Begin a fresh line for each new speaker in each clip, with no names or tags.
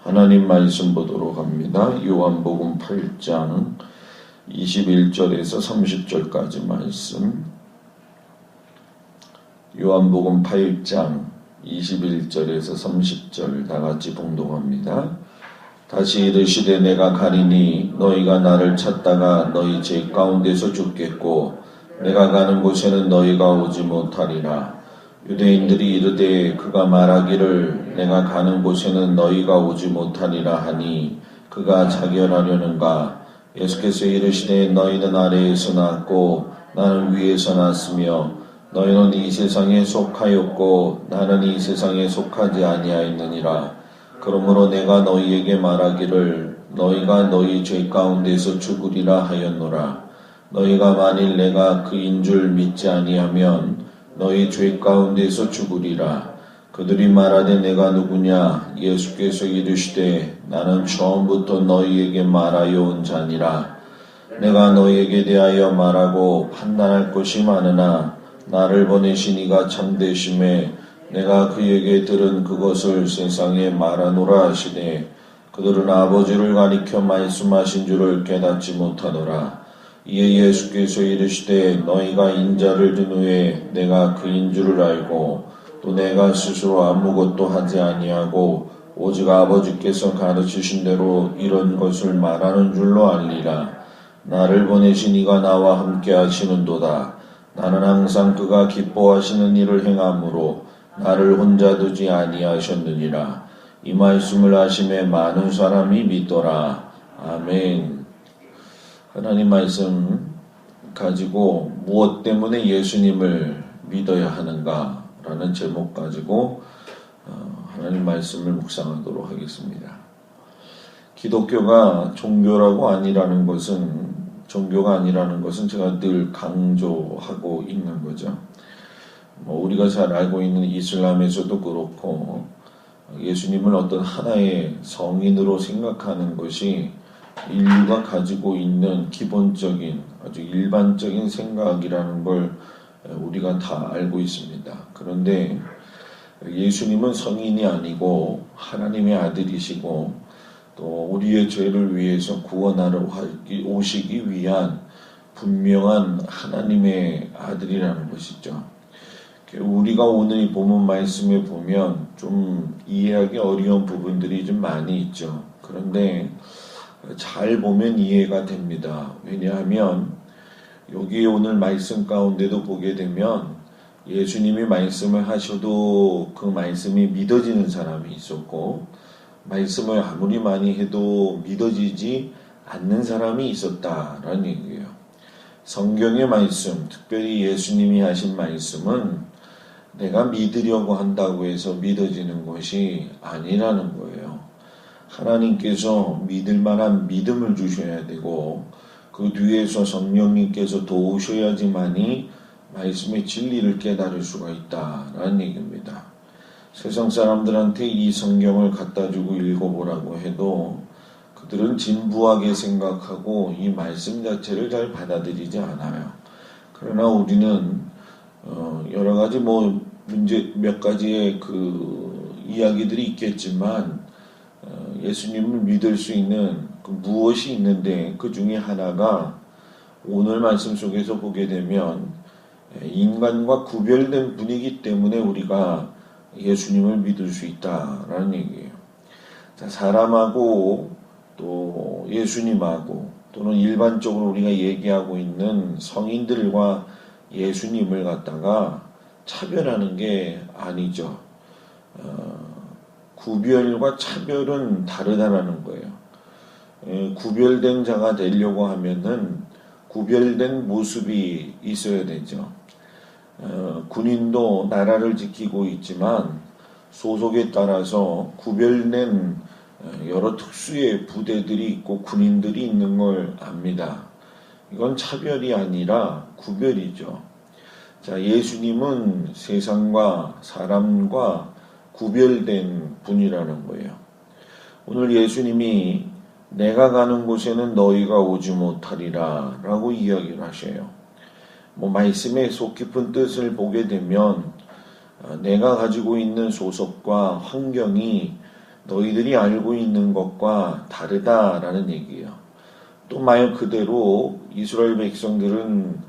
하나님 말씀 보도록 합니다. 요한복음 8장 21절에서 30절까지 말씀. 요한복음 8장 21절에서 30절 다같이 봉독합니다. 다시 이르시되 내가 가리니 너희가 나를 찾다가 너희 죄 가운데서 죽겠고 내가 가는 곳에는 너희가 오지 못하리라. 유대인들이 이르되 그가 말하기를 내가 가는 곳에는 너희가 오지 못하리라 하니 그가 자결하려는가. 예수께서 이르시되 너희는 아래에서 났고 나는 위에서 났으며 너희는 이 세상에 속하였고 나는 이 세상에 속하지 아니하였느니라. 그러므로 내가 너희에게 말하기를 너희가 너희 죄 가운데서 죽으리라 하였노라. 너희가 만일 내가 그인 줄 믿지 아니하면 너희 죄 가운데서 죽으리라. 그들이 말하되 내가 누구냐. 예수께서 이르시되 나는 처음부터 너희에게 말하여 온 자니라. 내가 너희에게 대하여 말하고 판단할 것이 많으나 나를 보내신 이가 참되심에 내가 그에게 들은 그것을 세상에 말하노라 하시되 그들은 아버지를 가리켜 말씀하신 줄을 깨닫지 못하노라. 이에 예수께서 이르시되 너희가 인자를 든 후에 내가 그인 줄을 알고 또 내가 스스로 아무것도 하지 아니하고 오직 아버지께서 가르치신 대로 이런 것을 말하는 줄로 알리라. 나를 보내신 이가 나와 함께 하시는도다. 나는 항상 그가 기뻐하시는 일을 행함으로 나를 혼자 두지 아니하셨느니라. 이 말씀을 하심에 많은 사람이 믿더라. 아멘. 하나님 말씀 가지고 무엇 때문에 예수님을 믿어야 하는가 라는 제목 가지고 하나님 말씀을 묵상하도록 하겠습니다. 기독교가 종교가 아니라는 것은 제가 늘 강조하고 있는 거죠. 우리가 잘 알고 있는 이슬람에서도 그렇고 예수님을 어떤 하나의 성인으로 생각하는 것이 인류가 가지고 있는 기본적인 아주 일반적인 생각이라는 걸 우리가 다 알고 있습니다. 그런데 예수님은 성인이 아니고 하나님의 아들이시고 또 우리의 죄를 위해서 구원하러 오시기 위한 분명한 하나님의 아들이라는 것이죠. 우리가 오늘 이 본문 말씀에 보면 좀 이해하기 어려운 부분들이 좀 많이 있죠. 그런데 잘 보면 이해가 됩니다. 왜냐하면 여기 오늘 말씀 가운데도 보게 되면 예수님이 말씀을 하셔도 그 말씀이 믿어지는 사람이 있었고 말씀을 아무리 많이 해도 믿어지지 않는 사람이 있었다라는 얘기예요. 성경의 말씀, 특별히 예수님이 하신 말씀은 내가 믿으려고 한다고 해서 믿어지는 것이 아니라는 거예요. 하나님께서 믿을 만한 믿음을 주셔야 되고 그 뒤에서 성령님께서 도우셔야지만이 말씀의 진리를 깨달을 수가 있다라는 얘기입니다. 세상 사람들한테 이 성경을 갖다 주고 읽어보라고 해도 그들은 진부하게 생각하고 이 말씀 자체를 잘 받아들이지 않아요. 그러나 우리는 여러 가지 문제 몇 가지의 그 이야기들이 있겠지만 예수님을 믿을 수 있는 무엇이 있는데 그 중에 하나가 오늘 말씀 속에서 보게 되면 인간과 구별된 분이기 때문에 우리가 예수님을 믿을 수 있다라는 얘기예요. 자, 사람하고 또 예수님하고 또는 일반적으로 우리가 얘기하고 있는 성인들과 예수님을 갖다가 차별하는 게 아니죠. 구별과 차별은 다르다라는 거예요. 구별된 자가 되려고 하면은 구별된 모습이 있어야 되죠. 군인도 나라를 지키고 있지만 소속에 따라서 구별된 여러 특수의 부대들이 있고 군인들이 있는 걸 압니다. 이건 차별이 아니라 구별이죠. 자, 예수님은 세상과 사람과 구별된 분이라는 거예요. 오늘 예수님이 내가 가는 곳에는 너희가 오지 못하리라 라고 이야기를 하셔요. 말씀의 속 깊은 뜻을 보게 되면 내가 가지고 있는 소속과 환경이 너희들이 알고 있는 것과 다르다라는 얘기예요. 또 말 그대로 이스라엘 백성들은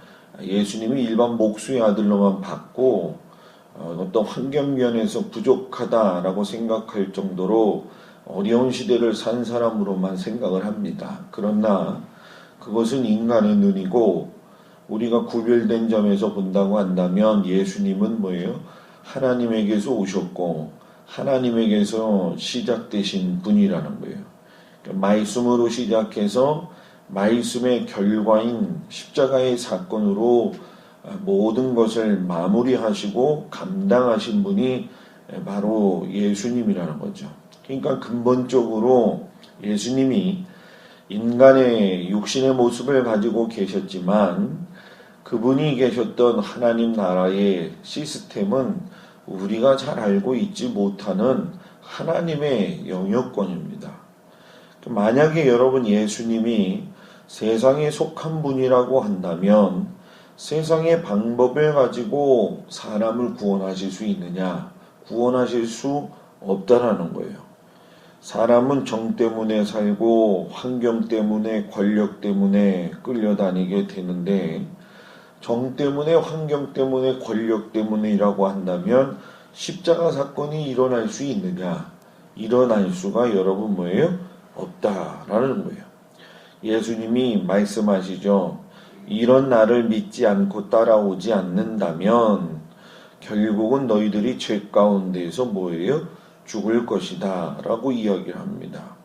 예수님이 일반 목수의 아들로만 봤고 어떤 환경면에서 부족하다라고 생각할 정도로 어려운 시대를 산 사람으로만 생각을 합니다. 그러나 그것은 인간의 눈이고 우리가 구별된 점에서 본다고 한다면 예수님은 뭐예요? 하나님에게서 오셨고 하나님에게서 시작되신 분이라는 거예요. 그러니까 말씀으로 시작해서 말씀의 결과인 십자가의 사건으로 모든 것을 마무리하시고 감당하신 분이 바로 예수님이라는 거죠. 그러니까 근본적으로 예수님이 인간의 육신의 모습을 가지고 계셨지만 그분이 계셨던 하나님 나라의 시스템은 우리가 잘 알고 있지 못하는 하나님의 영역권입니다. 만약에 여러분 예수님이 세상에 속한 분이라고 한다면 세상의 방법을 가지고 사람을 구원하실 수 있느냐? 구원하실 수 없다라는 거예요. 사람은 정 때문에 살고 환경 때문에 권력 때문에 끌려다니게 되는데 정 때문에 환경 때문에 권력 때문이라고 한다면 십자가 사건이 일어날 수 있느냐? 일어날 수가 여러분 뭐예요? 없다라는 거예요. 예수님이 말씀하시죠. 이런 나를 믿지 않고 따라오지 않는다면 결국은 너희들이 죄 가운데에서 뭐예요? 죽을 것이다 라고 이야기를 합니다.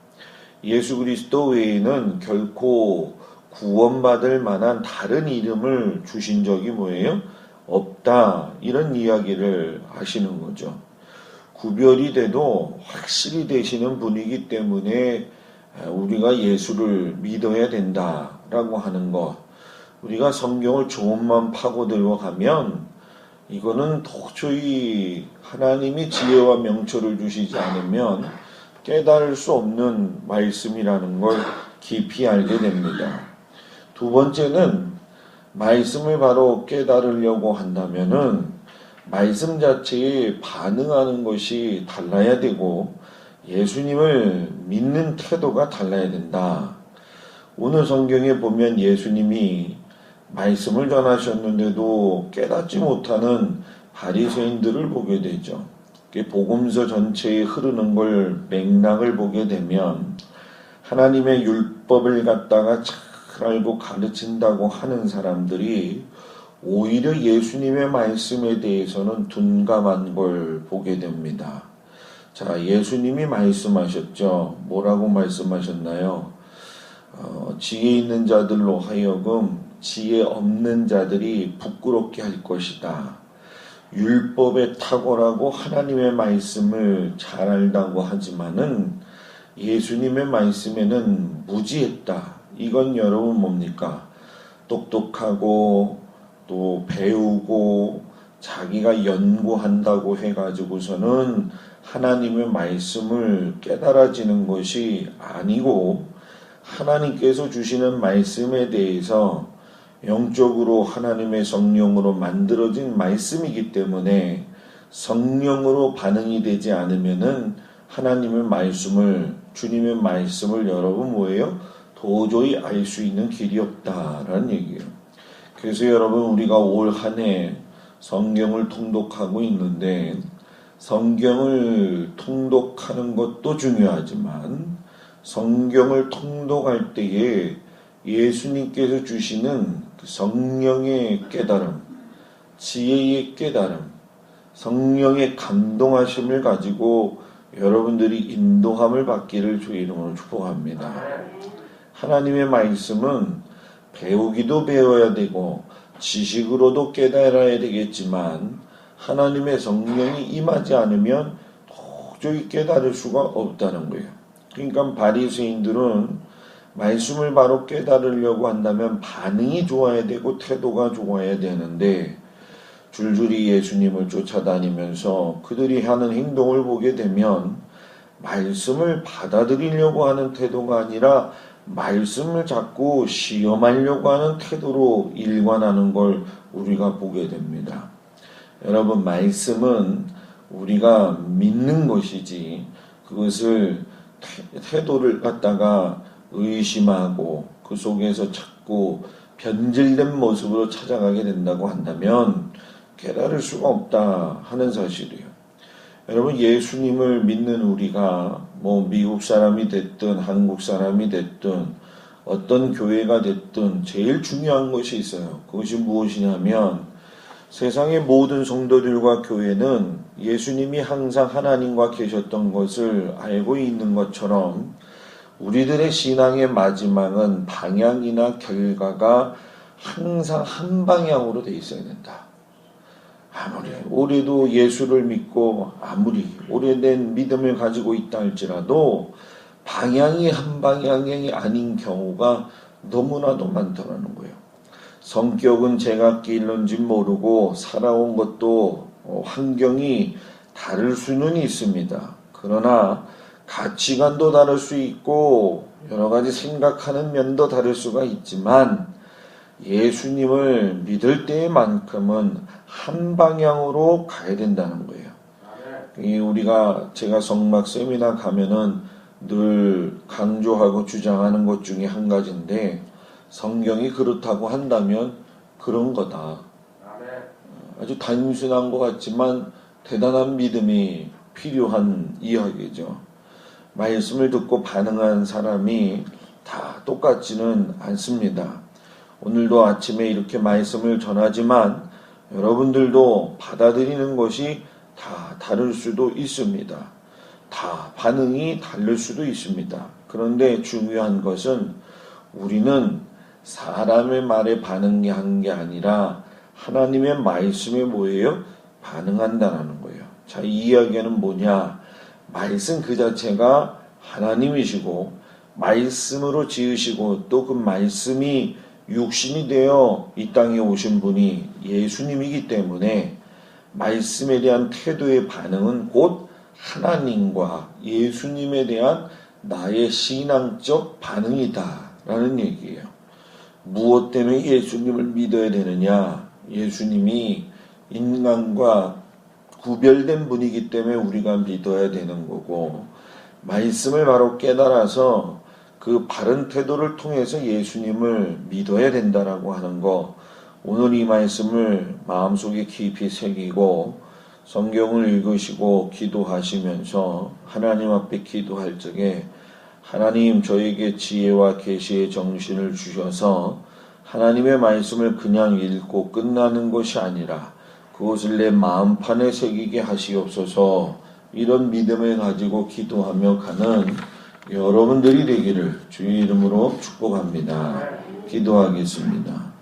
예수 그리스도 외에는 결코 구원받을 만한 다른 이름을 주신 적이 뭐예요? 없다 이런 이야기를 하시는 거죠. 구별이 돼도 확실히 되시는 분이기 때문에 우리가 예수를 믿어야 된다라고 하는 것. 우리가 성경을 조금만 파고들고 가면 이거는 도저히 하나님이 지혜와 명철을 주시지 않으면 깨달을 수 없는 말씀이라는 걸 깊이 알게 됩니다. 두 번째는 말씀을 바로 깨달으려고 한다면은 말씀 자체에 반응하는 것이 달라야 되고 예수님을 믿는 태도가 달라야 된다. 오늘 성경에 보면 예수님이 말씀을 전하셨는데도 깨닫지 못하는 바리새인들을 보게 되죠. 복음서 전체에 흐르는 걸 맥락을 보게 되면 하나님의 율법을 갖다가 잘 알고 가르친다고 하는 사람들이 오히려 예수님의 말씀에 대해서는 둔감한 걸 보게 됩니다. 자, 예수님이 말씀하셨죠. 뭐라고 말씀하셨나요? 지혜 있는 자들로 하여금 지혜 없는 자들이 부끄럽게 할 것이다. 율법에 탁월하고 하나님의 말씀을 잘 알다고 하지만은 예수님의 말씀에는 무지했다. 이건 여러분 뭡니까? 똑똑하고 또 배우고 자기가 연구한다고 해가지고서는 하나님의 말씀을 깨달아지는 것이 아니고 하나님께서 주시는 말씀에 대해서 영적으로 하나님의 성령으로 만들어진 말씀이기 때문에 성령으로 반응이 되지 않으면은 하나님의 말씀을 주님의 말씀을 여러분 뭐예요? 도저히 알 수 있는 길이 없다라는 얘기예요. 그래서 여러분 우리가 올 한 해 성경을 통독하고 있는데 성경을 통독하는 것도 중요하지만 성경을 통독할 때에 예수님께서 주시는 성령의 깨달음, 지혜의 깨달음, 성령의 감동하심을 가지고 여러분들이 인도함을 받기를 주의 이름으로 축복합니다. 하나님의 말씀은 배우기도 배워야 되고 지식으로도 깨달아야 되겠지만 하나님의 성령이 임하지 않으면 도저히 깨달을 수가 없다는 거예요. 그러니까 바리새인들은 말씀을 바로 깨달으려고 한다면 반응이 좋아야 되고 태도가 좋아야 되는데 줄줄이 예수님을 쫓아다니면서 그들이 하는 행동을 보게 되면 말씀을 받아들이려고 하는 태도가 아니라 말씀을 자꾸 시험하려고 하는 태도로 일관하는 걸 우리가 보게 됩니다. 여러분 말씀은 우리가 믿는 것이지 그것을 태도를 갖다가 의심하고 그 속에서 자꾸 변질된 모습으로 찾아가게 된다고 한다면 깨달을 수가 없다 하는 사실이에요. 여러분, 예수님을 믿는 우리가 미국 사람이 됐든 한국 사람이 됐든 어떤 교회가 됐든 제일 중요한 것이 있어요. 그것이 무엇이냐면 세상의 모든 성도들과 교회는 예수님이 항상 하나님과 계셨던 것을 알고 있는 것처럼 우리들의 신앙의 마지막은 방향이나 결과가 항상 한 방향으로 돼 있어야 된다. 아무리 오래도 예수를 믿고 아무리 오래된 믿음을 가지고 있다 할지라도 방향이 한 방향이 아닌 경우가 너무나도 많더라는 거예요. 성격은 제각기일런지 모르고 살아온 것도 환경이 다를 수는 있습니다. 그러나 가치관도 다를 수 있고 여러 가지 생각하는 면도 다를 수가 있지만 예수님을 믿을 때만큼은 한 방향으로 가야 된다는 거예요. 제가 성막 세미나 가면은 늘 강조하고 주장하는 것 중에 한 가지인데 성경이 그렇다고 한다면 그런 거다. 아주 단순한 것 같지만 대단한 믿음이 필요한 이야기죠. 말씀을 듣고 반응한 사람이 다 똑같지는 않습니다. 오늘도 아침에 이렇게 말씀을 전하지만 여러분들도 받아들이는 것이 다 다를 수도 있습니다. 다 반응이 다를 수도 있습니다. 그런데 중요한 것은 우리는 사람의 말에 반응한 게 아니라 하나님의 말씀에 뭐예요? 반응한다는 거예요. 자, 이 이야기는 뭐냐? 말씀 그 자체가 하나님이시고 말씀으로 지으시고 또 그 말씀이 육신이 되어 이 땅에 오신 분이 예수님이기 때문에 말씀에 대한 태도의 반응은 곧 하나님과 예수님에 대한 나의 신앙적 반응이다라는 얘기예요. 무엇 때문에 예수님을 믿어야 되느냐? 예수님이 인간과 구별된 분이기 때문에 우리가 믿어야 되는 거고 말씀을 바로 깨달아서 그 바른 태도를 통해서 예수님을 믿어야 된다라고 하는 거, 오늘 이 말씀을 마음속에 깊이 새기고 성경을 읽으시고 기도하시면서 하나님 앞에 기도할 적에 하나님 저에게 지혜와 계시의 정신을 주셔서 하나님의 말씀을 그냥 읽고 끝나는 것이 아니라 그것을 내 마음판에 새기게 하시옵소서. 이런 믿음을 가지고 기도하며 가는 여러분들이 되기를 주의 이름으로 축복합니다. 기도하겠습니다.